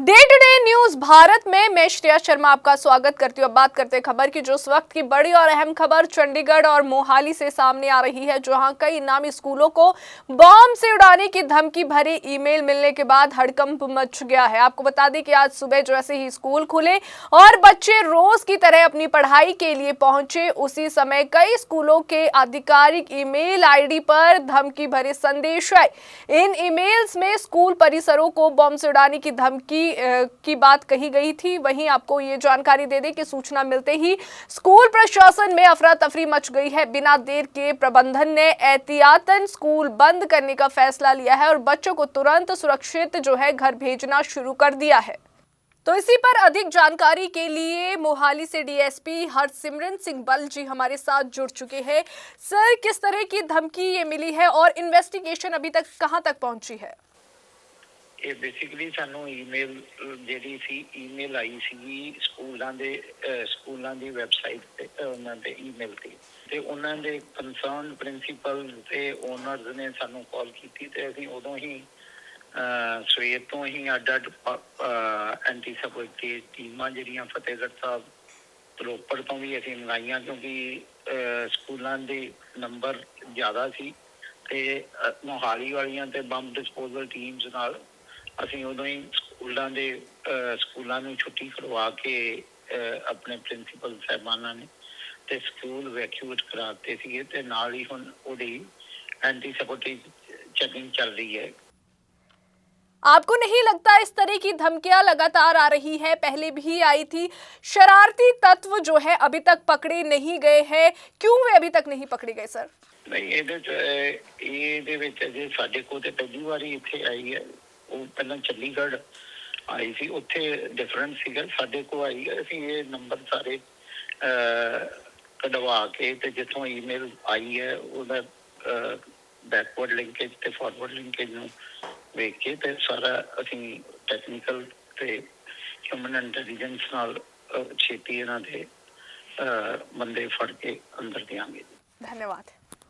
Day to day news Bharat में मैं श्रेया शर्मा आपका स्वागत करती हूँ। अब बात करते हैं खबर की, जो इस वक्त की बड़ी और अहम खबर चंडीगढ़ और मोहाली से सामने आ रही है, जहां कई नामी स्कूलों को बॉम्ब से उड़ाने की धमकी भरे ईमेल मिलने के बाद हड़कंप मच गया है। आपको बता दें कि आज सुबह जैसे ही स्कूल खुले और बच्चे रोज की तरह अपनी पढ़ाई के लिए पहुंचे, उसी समय कई स्कूलों के आधिकारिक ईमेल आईडी पर धमकी भरे संदेश आए। इन ईमेल्स में स्कूल परिसरों को बॉम्ब से उड़ाने की धमकी की बात कही गई थी। वहीं आपको ये जानकारी दे दें कि सूचना मिलते ही स्कूल प्रशासन में अफरा तफरी मच गई है। बिना देर के प्रबंधन ने एहतियातन स्कूल बंद करने का फैसला लिया है और बच्चों को तुरंत सुरक्षित घर भेजना शुरू कर दिया है। तो इसी पर अधिक जानकारी के लिए मोहाली से डीएसपी हरसिमरन सिंह बल जी हमारे साथ जुड़ चुके हैं। सर, किस तरह की धमकी ये मिली है और इन्वेस्टिगेशन अभी तक कहां तक पहुंची है? ਇਹ ਬੇਸਿਕਲੀ ਸਾਨੂੰ ਈਮੇਲ ਜਿਹੜੀ ਸੀ ਈਮੇਲ ਆਈ ਸੀਗੀ ਸਕੂਲਾਂ ਦੀ ਵੈਬਸਾਈਟ ਤੇ ਉਹਨਾਂ ਦੇ ਈਮੇਲ ਤੇ ਉਹਨਾਂ ਦੇ ਕੰਸਰਨ ਪ੍ਰਿੰਸੀਪਲ ਤੇ ਓਨਰਸ ਨੇ ਸਾਨੂੰ ਕਾਲ ਕੀਤੀ ਤੇ ਅਸੀਂ ਉਦੋਂ ਹੀ ਸਵੇਰ ਤੋਂ ਹੀ ਅੱਡ-ਅੱਡ ਐਂਟੀ ਸਬੋਰਟੇਜ ਟੀਮਾਂ ਜਿਹੜੀਆਂ ਫਤਿਹਗੜ੍ਹ ਸਾਹਿਬ ਰੋਪੜ ਤੋਂ ਵੀ ਅਸੀਂ ਮੰਗਾਈਆਂ, ਕਿਉਂਕਿ ਸਕੂਲਾਂ ਦੇ ਨੰਬਰ ਜ਼ਿਆਦਾ ਸੀ ਤੇ ਮੋਹਾਲੀ ਵਾਲੀਆਂ ਤੇ ਬੰਬ ਡਿਸਪੋਜ਼ਲ ਟੀਮਸ ਨਾਲ ਅਸੀਂ ਉਦੋਂ ਹੀ ਸਕੂਲਾਂ ਨੂੰ ਛੁੱਟੀ ਕਰਵਾ ਕੇ ਆਪਣੇ ਪ੍ਰਿੰਸੀਪਲ ਸਾਹਿਬਾਨਾਂ ਨੇ ਤੇ ਸਕੂਲ ਵੈਕਿਊਏਟ ਕਰਾ ਦਿੱਤੇ ਸੀਗੇ ਤੇ ਨਾਲ ਹੀ ਹੁਣ ਉਹਦੀ एंटी सैबोटेज चेकिंग चल रही है। आपको नहीं लगता इस तरह की धमकियां लगातार आ रही है, पहले भी आई थी? शरारती तत्व जो है अभी तक पकड़े नहीं गए हैं, क्यों वे अभी तक नहीं पकड़े गए सर? नहीं, ਇਹਦੇ ਵਿੱਚ ਅਜੇ ਸਾਡੇ ਕੋਲ ਤੇ ਪਹਿਲੀ ਵਾਰੀ ਇੱਥੇ ਆਈ ਹੈ। ਉਹ ਪਹਿਲਾਂ ਚੰਡੀਗੜ੍ਹ ਆਈ ਸੀ, ਉੱਥੇ ਡਿਫਰੈਂਟ ਸੀਗਾ। ਸਾਡੇ ਕੋਲ ਆਈ ਹੈ, ਅਸੀਂ ਇਹ ਨੰਬਰ ਸਾਰੇ ਕਢਵਾ ਕੇ ਤੇ ਜਿੱਥੋਂ ਈਮੇਲ ਆਈ ਹੈ ਉਹਦਾ ਬੈਕਵਰਡ ਲਿੰਕੇਜ ਤੇ ਫਾਰਵਰਡ ਲਿੰਕੇਜ ਨੂੰ ਵੇਖ ਕੇ ਤੇ ਸਾਰਾ ਅਸੀਂ ਟੈਕਨੀਕਲ ਤੇ ਹਿਊਮਨ ਇੰਟੈਲੀਜੈਂਸ ਨਾਲ ਛੇਤੀ ਇਹਨਾਂ ਦੇ ਬੰਦੇ ਫੜ ਕੇ ਅੰਦਰ ਦੇਵਾਂਗੇ। धन्यवाद।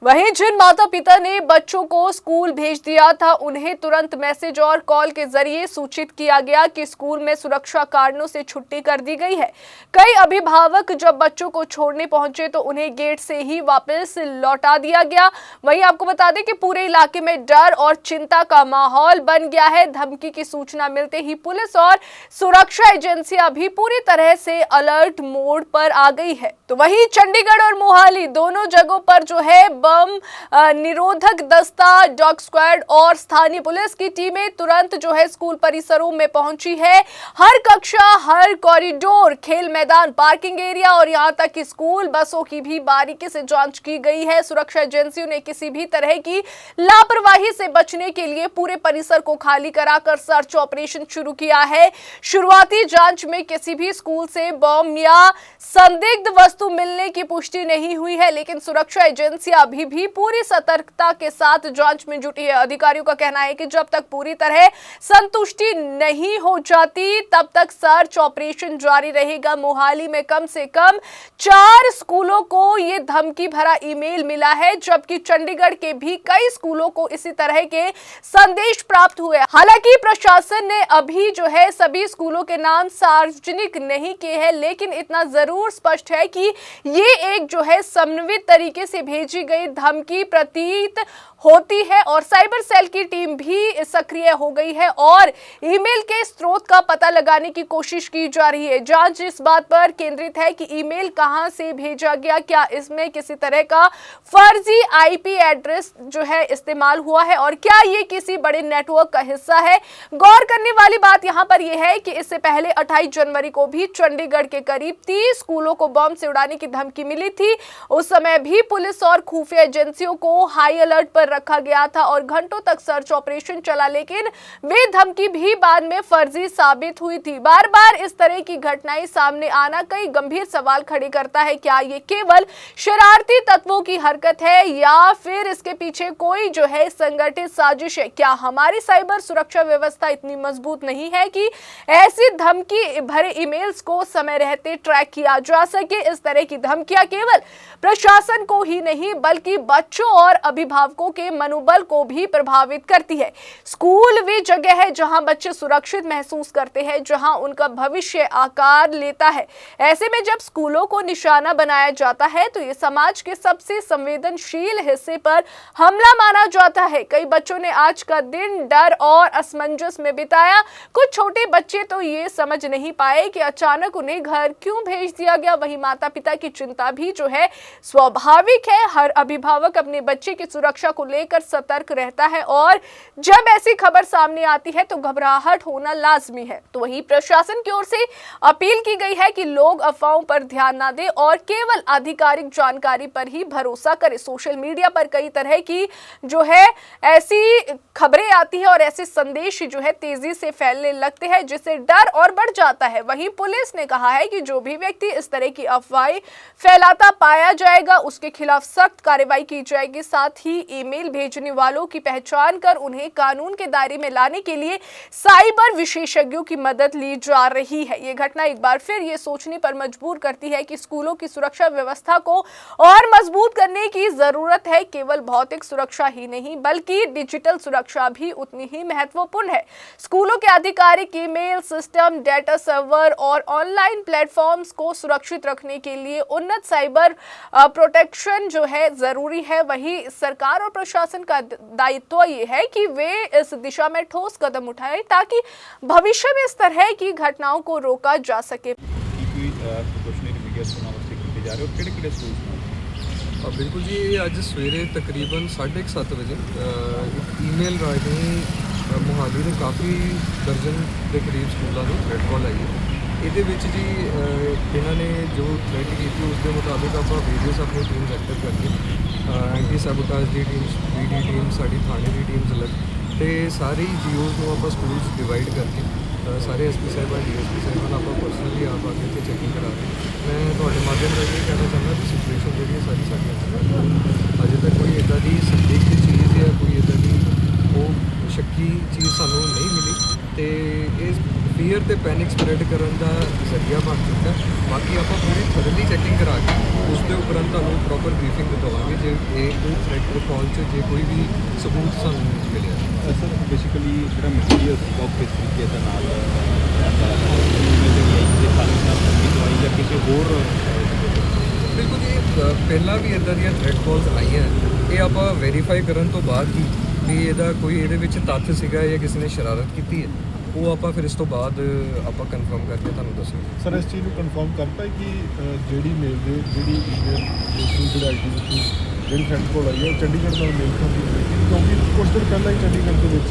वहीं जिन माता पिता ने बच्चों को स्कूल भेज दिया था, उन्हें तुरंत मैसेज और कॉल के जरिए सूचित किया गया कि स्कूल में सुरक्षा कारणों से छुट्टी कर दी गई है। कई अभिभावक जब बच्चों को छोड़ने पहुंचे तो उन्हें गेट से ही वापस लौटा दिया गया। वहीं आपको बता दें कि पूरे इलाके में डर और चिंता का माहौल बन गया है। धमकी की सूचना मिलते ही पुलिस और सुरक्षा एजेंसियां भी पूरी तरह से अलर्ट मोड पर आ गई है। तो वहीं चंडीगढ़ और मोहाली दोनों जगहों पर जो है बम निरोधक दस्ता, डॉग स्क्वाड और स्थानीय पुलिस की टीमें तुरंत जो है स्कूल परिसरों में पहुंची है। हर कक्षा, हर कॉरिडोर, खेल मैदान, पार्किंग एरिया और यहां तक कि स्कूल बसों की भी बारीकी से जांच की गई है। सुरक्षा एजेंसियों ने किसी भी तरह की लापरवाही से बचने के लिए पूरे परिसर को खाली कराकर सर्च ऑपरेशन शुरू किया है। शुरुआती जांच में किसी भी स्कूल से बम या संदिग्ध वस्तु मिलने की पुष्टि नहीं हुई है, लेकिन सुरक्षा एजेंसियां अभी भी पूरी सतर्कता के साथ जांच में जुटी है। अधिकारियों का कहना है कि जब तक पूरी तरह संतुष्टि नहीं हो जाती तब तक सर्च ऑपरेशन जारी रहेगा। मोहाली में कम से कम 4 स्कूलों को ये धमकी भरा ईमेल मिला है, जबकि चंडीगढ़ के भी कई स्कूलों को इसी तरह के संदेश प्राप्त हुए। हालांकि प्रशासन ने अभी जो है सभी स्कूलों के नाम सार्वजनिक नहीं किए हैं, लेकिन इतना जरूर स्पष्ट है कि ये एक जो है समन्वित तरीके से भेजी गई धमकी प्रतीत होती है और साइबर सेल की टीम भी सक्रिय हो गई है और ईमेल के स्रोत का पता लगाने की कोशिश की जा रही है। जांच इस बात पर केंद्रित है कि ईमेल कहां से भेजा गया, क्या इसमें किसी तरह का फर्जी आईपी एड्रेस जो है इस्तेमाल हुआ है और क्या ये किसी बड़े नेटवर्क का हिस्सा है। गौर करने वाली बात यहां पर यह है कि इससे पहले 28 जनवरी को भी चंडीगढ़ के करीब 30 स्कूलों को बम से उड़ाने की धमकी मिली थी। उस समय भी पुलिस और खुफिया एजेंसियों को हाई अलर्ट पर रखा गया था और घंटों तक सर्च ऑपरेशन चला, लेकिन वे धमकी भी बाद में फर्जी साबित हुई थी। बार बार इस तरह की घटनाएं सामने आना कई गंभीर सवाल खड़े करता है। क्या ये केवल शरारती तत्वों की हरकत है या फिर इसके पीछे कोई जो है संगठित साजिश है? क्या हमारी साइबर सुरक्षा व्यवस्था इतनी मजबूत नहीं है कि ऐसी धमकी भरे ईमेल्स को समय रहते ट्रैक किया जा सके? इस तरह की धमकियां केवल प्रशासन को ही नहीं बल्कि बल्कि बच्चों और अभिभावकों के मनोबल को भी प्रभावित करती है। स्कूल वे जगह है जहां बच्चे सुरक्षित महसूस करते हैं, जहां उनका भविष्य आकार लेता है। ऐसे में जब स्कूलों को निशाना बनाया जाता है तो ये समाज के सबसे संवेदनशील हिस्से पर हमला माना जाता है। कई बच्चों ने आज का दिन डर और असमंजस में बिताया। कुछ छोटे बच्चे तो ये समझ नहीं पाए कि अचानक उन्हें घर क्यों भेज दिया गया। वहीं माता पिता की चिंता भी जो है स्वाभाविक है। हर अभिभावक अपने बच्चे की सुरक्षा को लेकर सतर्क रहता है और जब ऐसी खबर सामने आती है तो घबराहट होना लाजमी है। तो वहीं प्रशासन की ओर से अपील की गई है कि लोग अफवाहों पर ध्यान न दें और केवल आधिकारिक जानकारी पर ही भरोसा करें। सोशल मीडिया पर कई तरह की जो है ऐसी खबरें आती है और ऐसे संदेश जो है तेजी से फैलने लगते हैं, जिससे डर और बढ़ जाता है। वहीं पुलिस ने कहा है कि जो भी व्यक्ति इस तरह की अफवाहें फैलाता पाया जाएगा उसके खिलाफ सख्त कार्रवाई की जाएगी। साथ ही ईमेल भेजने वालों की पहचान कर उन्हें कानून के दायरे में लाने के लिए साइबर विशेषज्ञों की मदद ली जा रही है। ये घटना एक बार फिर ये सोचने पर मजबूर करती है कि स्कूलों की सुरक्षा व्यवस्था को और मजबूत करने की जरूरत है। केवल भौतिक सुरक्षा ही नहीं बल्कि डिजिटल सुरक्षा भी उतनी ही महत्वपूर्ण है। स्कूलों के आधिकारिक ईमेल सिस्टम, डेटा सर्वर और ऑनलाइन प्लेटफॉर्म्स को सुरक्षित रखने के लिए उन्नत साइबर प्रोटेक्शन जो है जरूरी है। वहीं सरकार और प्रशासन का दायित्व ये है कि वे इस दिशा में ठोस कदम उठाएं ताकि भविष्य में इस तरह की घटनाओं को रोका जा सके। बिल्कुल जी, अज सवेरे तकरीबन 7:30 वजे एक ईमेल राਹੀਂ मोहाली के काफ़ी दर्जन के करीब स्कूलों को थ्रेड कॉल आई है। ये जी इन्होंने जो थ्रेड की थी उसके मुताबिक आप वेरियस अपनी टीम्स एक्टिव करके एंटी सैबोटाज की टीम्स, BD टीम, साड़ी थाने की टीम्स अलग तो सारी GOs को आप स्कूल्स डिवाइड करके सारे SP साहिबान, DSP साहिबान आप पर्सनली आप आके इतने चैकिंग करा रहे। मैं थोड़े माध्यम राਹੀਂ ये कहना चाहता कि सिचुएशन जी सारी साड़ी अजे तक कोई इदा की संदिग्ध चीज़ या कोई इदा की वो शक्की चीज़ सानू नहीं मिली तो इस फीयर तो पैनिक स्प्रैड करने का जरिया बन चुका। बाकी आप पूरी थरली चैकिंग करा के उसके उपरंत तुहानू प्रॉपर ब्रीफिंग देवांगे जो कोई थ्रेट कॉल से जो कोई भी सबूत सानू मिले। सर बेसिकली जो मटीरियल किस तरीके के नाल या किसी होर बिल्कुल जी, पहला भी इदा दी थ्रेट कॉल्स आई हैं, ये आप वेरीफाई करने तो बाद ही भी ਇਹਦਾ ਕੋਈ ਇਹਦੇ ਵਿੱਚ ਤੱਥ ਸੀਗਾ ਜਾਂ ਕਿਸੇ ਨੇ ਸ਼ਰਾਰਤ ਕੀਤੀ ਹੈ ਉਹ ਆਪਾਂ ਫਿਰ ਇਸ ਤੋਂ ਬਾਅਦ ਆਪਾਂ ਕਨਫਰਮ ਕਰਕੇ ਤੁਹਾਨੂੰ ਦੱਸਾਂਗੇ। ਸਰ ਇਸ ਚੀਜ਼ ਨੂੰ ਕਨਫਰਮ ਕਰਤਾ ਕਿ ਜਿਹੜੀ ਮੇਲ ਦੇ ਜਿਹੜੀ ਈਮੇਲ ਜਿਹੜਾ ਆਈਡੀ ਵਿੱਚ ਜਿਹੜੀ ਫਰੈਂਡ ਕੋਲ ਆਈ ਹੈ ਉਹ ਚੰਡੀਗੜ੍ਹ ਨਾਲ ਮੇਲ ਖਾਂਦੀ ਹੈ, ਕਿਉਂਕਿ ਕੁਝ ਦਿਨ ਪਹਿਲਾਂ ਹੀ ਚੰਡੀਗੜ੍ਹ ਦੇ ਵਿੱਚ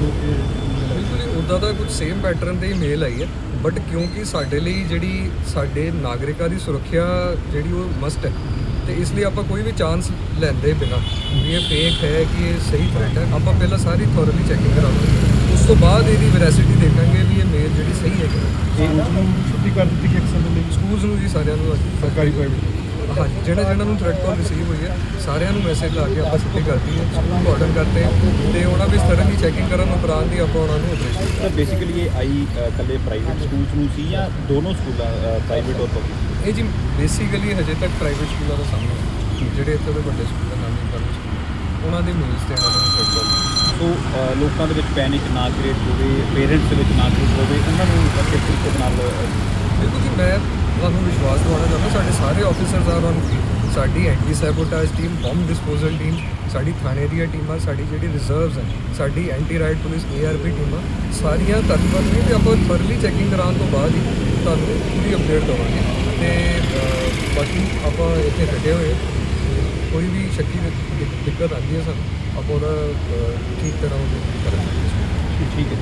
ਬਿਲਕੁਲ ਉੱਦਾਂ ਦਾ ਕੁਝ ਸੇਮ ਪੈਟਰਨ ਦੀ ਮੇਲ ਆਈ ਹੈ ਬਟ ਕਿਉਂਕਿ ਸਾਡੇ ਲਈ ਜਿਹੜੀ ਸਾਡੇ ਨਾਗਰਿਕਾਂ ਦੀ ਸੁਰੱਖਿਆ ਜਿਹੜੀ ਉਹ ਮਸਟ ਹੈ तो इसलिए आप कोई भी चांस लेंदे बिना भी ये फेक है कि ये सही थ्रेट है आप पहला सारी थॉरली चैकिंग करावांगे, उस तो बाद ये वैरासिटी देखेंगे भी ये मेल जी सही है कि छुट्टी कर दी स्कूल्स जी सारे सरकारी प्राइवेट हाँ जी जिन्होंने थ्रेट कॉल रिसीव हुई है सारे मैसेज ला के आप छुट्टी करती है स्कूल को ऑर्डर करते हैं तो उन्होंने भी थरली चैकिंग करने उपरांत ही आप उन्होंने सर बेसिकली ये आई कल प्राइवेट स्कूल्स या दोनों स्कूल प्राइवेट और पब्लिक ये जी बेसिकली हजे तक प्राइवेट स्कूलों का सामने जोड़े इतने के बड़े स्कूल नामी गवर्नमेंट स्कूल उन्होंने मेल्स से थ्रेट कॉल सो लोगों के पैनिक ना क्रिएट हो पेरेंट्स के ना क्रिएट हो उन्होंने किस तरीके नाल बिल्कुल जी मैं ਤੁਹਾਨੂੰ विश्वास दिवाना चाहता साढ़े सारे ऑफिसर्स आर ऑन फील्ड साड़ी anti sabotage team bomb disposal team साड़ी थाने दी टीमां साड़ी जी रिजर्व्स हैं साड़ी एंटी राइट पुलिस ARP टीमां सारियां तत्पर ने तो आप थरली चैकिंग कराने तो बाद ही तुहानू पूरी अपडेट देवांगे तो बाकी आप इतने डटे हुए कोई भी शक्की दिक्कत आती है सर आप ठीक तरह करेंगे। ठीक है।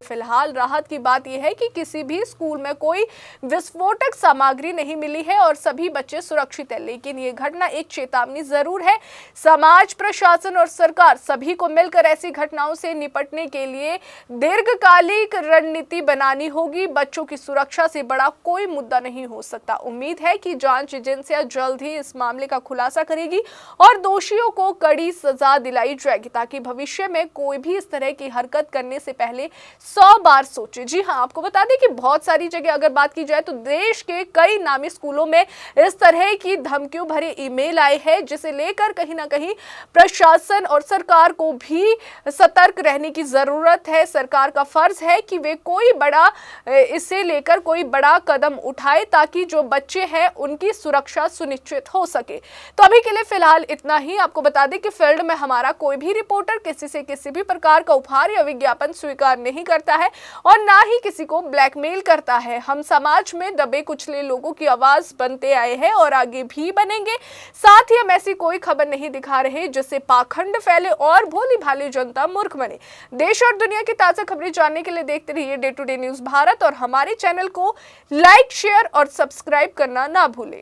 फिलहाल राहत की बात यह है कि किसी भी स्कूल में कोई विस्फोटक सामग्री नहीं मिली है और सभी बच्चे सुरक्षित हैं, लेकिन ये घटना एक चेतावनी जरूर है। समाज, प्रशासन और सरकार सभी को मिलकर ऐसी घटनाओं से निपटने के लिए दीर्घकालिक रणनीति बनानी होगी। बच्चों की सुरक्षा से बड़ा कोई मुद्दा नहीं हो सकता। उम्मीद है कि जांच एजेंसियां जल्द ही इस मामले का खुलासा करेगी और दोषियों को कड़ी सजा दिलाई जाएगी ताकि भविष्य में कोई भी इस तरह की हरकत करने से पहले 100 बार सोचें। जी हाँ, आपको बता दें कि बहुत सारी जगह अगर बात की जाए तो देश के कई नामी स्कूलों में इस तरह की धमकियों भरे ईमेल आए हैं, जिसे लेकर कहीं ना कहीं प्रशासन और सरकार को भी सतर्क रहने की जरूरत है। सरकार का फर्ज है कि वे कोई बड़ा इसे लेकर कोई बड़ा कदम उठाए ताकि जो बच्चे हैं उनकी सुरक्षा सुनिश्चित हो सके। तो अभी के लिए फिलहाल इतना ही। आपको बता दें कि फील्ड में हमारा कोई भी रिपोर्टर किसी से किसी भी प्रकार का उपहार या विज्ञापन स्वीकार नहीं करता है और ना ही किसी को ब्लैकमेल करता है। हम समाज में दबे कुचले लोगों की आवाज बनते आए हैं और आगे भी बनेंगे। साथ ही हम ऐसी कोई खबर नहीं दिखा रहे जिससे पाखंड फैले और भोली भाली जनता मूर्ख बने। देश और दुनिया की ताजा खबरें जानने के लिए देखते रहिए day to day news Bharat और हमारे चैनल को लाइक, शेयर और सब्सक्राइब करना ना भूलें।